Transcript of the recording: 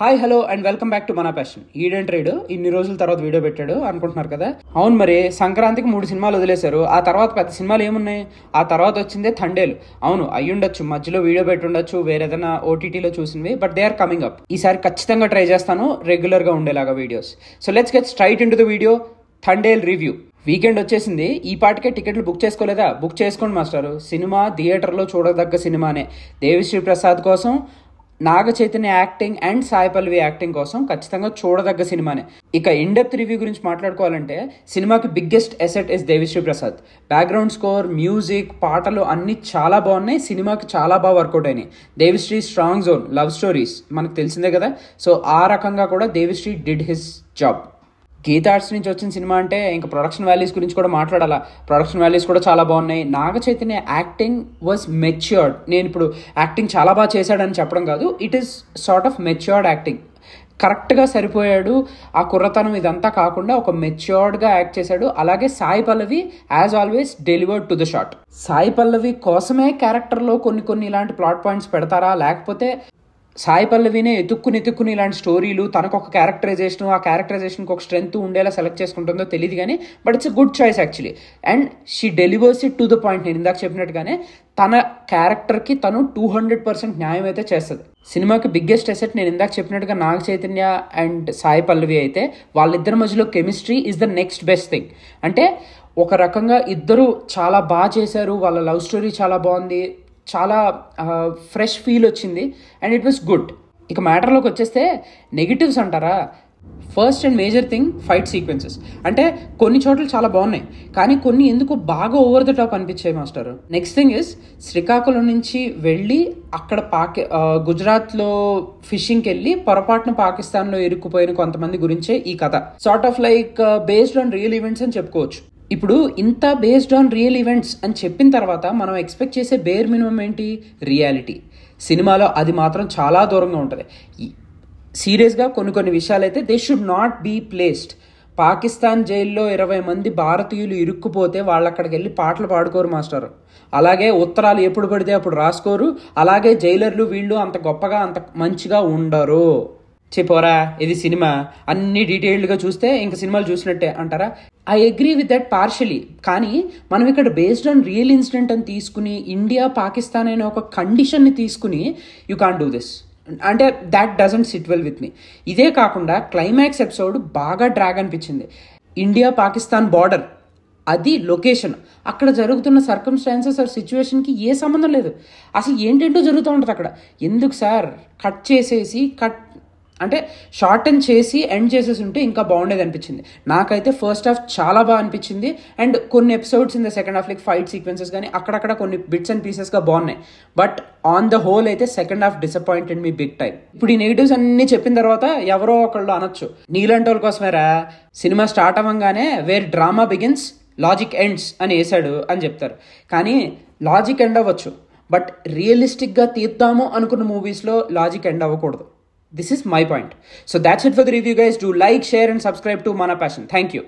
Hi hello and welcome back to మన passion. ఈడెంట్రీడు ఇన్ని రోజుల తర్వాత వీడియో పెట్టాడు అనుకుంటున్నారు కదా. అవును, మరి సంక్రాంతికి 3 సినిమాలు వదిలేశారు. ఆ తర్వాత పెద్ద సినిమాలు ఏమున్నాయి? ఆ తర్వాత వచ్చిందే థండేలు. అవును, అయ్యుండొచ్చు మధ్యలో వీడియో పెట్టుండొచ్చు, వేరేదైనా ఓటీటీలో చూసినవి, but they are coming up. ఈసారి ఖచ్చితంగా ట్రై చేస్తాను రెగ్యులర్గా ఉండేలాగా videos. So let's get straight into the video. Thandel review. Weekend వచ్చేసింది. ఈ పాటికే టికెట్లు బుక్ చేసుకోలేదా? బుక్ చేసుకోండి మాస్టారు. సినిమా థియేటర్లో చూడదగ్గ సినిమానే. దేవిశ్రీ ప్రసాద్ కోసం, Naga Chaitanya acting and Sai Pallavi acting కోసం ఖచ్చితంగా చూడదగ్గ సినిమానే. ఇక ఇన్ డెప్త్ రివ్యూ గురించి మాట్లాడుకోవాలంటే సినిమాకి biggest asset is Devi Sri Prasad. Background score, music, పాటలు అన్నీ చాలా బాగున్నాయి. సినిమాకి చాలా బాగా వర్కౌట్ అయినాయి. Devi Sri strong zone, love stories మనకు తెలిసిందే కదా. సో ఆ రకంగా కూడా Devi Sri did his job. Geetha Arts నుంచి వచ్చిన సినిమా అంటే ఇంకా ప్రొడక్షన్ వాల్యూస్ గురించి కూడా మాట్లాడాలా. ప్రొడక్షన్ వాల్యూస్ కూడా చాలా బాగున్నాయి. నాగ చైతన్య యాక్టింగ్ వాజ్ మెచ్యూర్డ్. నేను ఇప్పుడు యాక్టింగ్ చాలా బాగా చేశాడని చెప్పడం కాదు, it is sort of matured acting. కరెక్ట్గా సరిపోయాడు. ఆ కుర్రతనం ఇదంతా కాకుండా ఒక మెచ్యూర్డ్గా యాక్ట్ చేశాడు. అలాగే Sai Pallavi as always delivered to the shot. Sai Pallavi కోసమే క్యారెక్టర్లో కొన్ని ఇలాంటి ప్లాట్ పాయింట్స్ పెడతారా, లేకపోతే సాయి పల్లవినే ఎత్తుక్కుని ఇలాంటి స్టోరీలు, తనకు ఒక క్యారెక్టరైజేషన్, ఆ క్యారెక్టరైజేషన్కి ఒక స్ట్రెంత్ ఉండేలా సెలెక్ట్ చేసుకుంటుందో తెలియదు కానీ, but it's a good choice actually. And she delivers it to the point. నేను ఇందాక చెప్పినట్టుగానే తన క్యారెక్టర్కి తను 200% న్యాయం అయితే చేస్తుంది. సినిమాకి బిగ్గెస్ట్ ఎసెట్ నేను ఇందాక చెప్పినట్టుగా నాగ చైతన్య అండ్ సాయి పల్లవి అయితే వాళ్ళిద్దరి మధ్యలో chemistry is the next best thing. అంటే ఒక రకంగా ఇద్దరు చాలా బాగా చేశారు. వాళ్ళ లవ్ స్టోరీ చాలా బాగుంది, చాలా ఫ్రెష్ ఫీల్ వచ్చింది అండ్ ఇట్ వాస్ గుడ్. ఇక మ్యాటర్లోకి వచ్చేస్తే నెగిటివ్స్ అంటారా, first and major thing fight sequences. అంటే కొన్ని చోట్ల చాలా బాగున్నాయి కానీ కొన్ని ఎందుకు బాగా ఓవర్ ద టాప్ అనిపించాయి master. Next thing is Srikakulam నుంచి వెళ్ళి అక్కడ గుజరాత్లో ఫిషింగ్కి వెళ్ళి పొరపాటున పాకిస్తాన్లో ఇరుక్కుపోయిన కొంతమంది గురించే ఈ కథ. Sort of like based on real events అని చెప్పుకోవచ్చు. ఇప్పుడు ఇంత బేస్డ్ ఆన్ రియల్ ఈవెంట్స్ అని చెప్పిన తర్వాత మనం ఎక్స్పెక్ట్ చేసే బేర్ మినిమం ఏంటి? రియాలిటీ. సినిమాలో అది మాత్రం చాలా దూరంగా ఉంటుంది. సీరియస్గా కొన్ని విషయాలు అయితే they should not be placed. Pakistan జైల్లో 20 మంది భారతీయులు ఇరుక్కుపోతే వాళ్ళు అక్కడికి వెళ్ళి పాటలు పాడుకోరు మాస్టర్. అలాగే ఉత్తరాలు ఎప్పుడు పడితే అప్పుడు రాసుకోరు. అలాగే జైలర్లు వీళ్ళు అంత గొప్పగా అంత మంచిగా ఉండరు. చెప్పోరా, ఇది సినిమా అన్ని డీటెయిల్డ్గా చూస్తే ఇంకా సినిమాలు చూసినట్టే అంటారా? I agree with that partially. కానీ మనం ఇక్కడ బేస్డ్ ఆన్ రియల్ ఇన్సిడెంట్ అని తీసుకుని ఇండియా పాకిస్తాన్ అనే ఒక కండిషన్ని తీసుకుని యూ కాంట్ డూ దిస్. అంటే that doesn't sit well with me. ఇదే కాకుండా క్లైమాక్స్ ఎపిసోడ్ బాగా డ్రాగ్ అనిపించింది. ఇండియా పాకిస్తాన్ బార్డర్, అది లొకేషన్, అక్కడ జరుగుతున్న సర్కమ్స్టాన్సెస్ ఆర్ సిచ్యువేషన్కి ఏ సంబంధం లేదు. అసలు ఏంటంటో జరుగుతూ ఉంటుంది అక్కడ. ఎందుకు సార్ కట్ చేసేసి అంటే షార్ట్ అండ్ చేసి ఎండ్ చేసేసి ఉంటే ఇంకా బాగుండేది అనిపించింది. నాకైతే ఫస్ట్ హాఫ్ చాలా బాగా అనిపించింది అండ్ కొన్ని episodes in the second half like fight sequences కానీ అక్కడక్కడ కొన్ని బిట్స్ అండ్ పీసెస్గా బాగున్నాయి. బట్ ఆన్ ద హోల్ అయితే second half disappointed me big time. ఇప్పుడు ఈ నెగిటివ్స్ అన్ని చెప్పిన తర్వాత ఎవరో ఒకళ్ళు అనొచ్చు, నీలాంటి వాళ్ళ కోసమేరా సినిమా స్టార్ట్ అవ్వగానే where drama begins logic ends అని వేసాడు అని చెప్తారు. కానీ లాజిక్ ఎండ్ అవ్వచ్చు, బట్ రియలిస్టిక్గా తీద్దాము అనుకున్న మూవీస్లో లాజిక్ ఎండ్ అవ్వకూడదు. This is my point. So that's it for the review guys. Do like, share and subscribe to Mana Passion. Thank you.